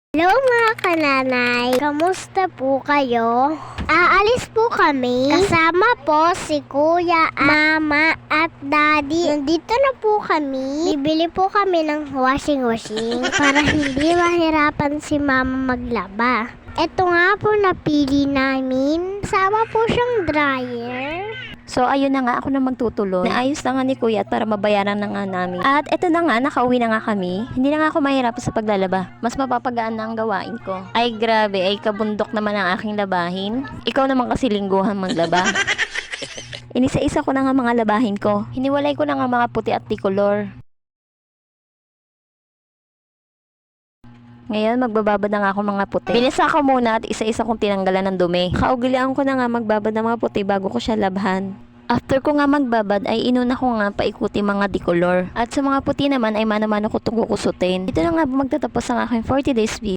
Hello mga kananay, kamusta po kayo? Aalis po kami, kasama po si kuya, mama at daddy. Nandito na po kami, bibili po kami ng washing machine para hindi mahirapan si mama maglaba. Ito nga po napili namin, kasama po siyang dryer. So ayun na nga, ako na magtutuloy. Naayos na nga ni kuya para mabayaran na nga namin. At eto na nga, nakauwi na nga kami. Hindi na nga ako mahirap sa paglalaba. Mas mapapagaan na ang gawain ko. Ay grabe, ay kabundok naman ang aking labahin. Ikaw naman kasi lingguhan maglaba. Inisa-isa ko na nga mga labahin ko. Hiniwalay ko na nga mga puti at tikolor. Ngayon, magbababad na nga ako mga puti. Binisa ko muna at isa-isa kong tinanggalan ng dumi. Kaugalian ko na nga magbabad ng mga puti bago ko siya labhan. After ko nga magbabad ay inuna ko nga paikuti mga dikolor. At sa mga puti naman ay mano-mano ko itong kukusutin. Ito na nga magtatapos ang aking 40 days video.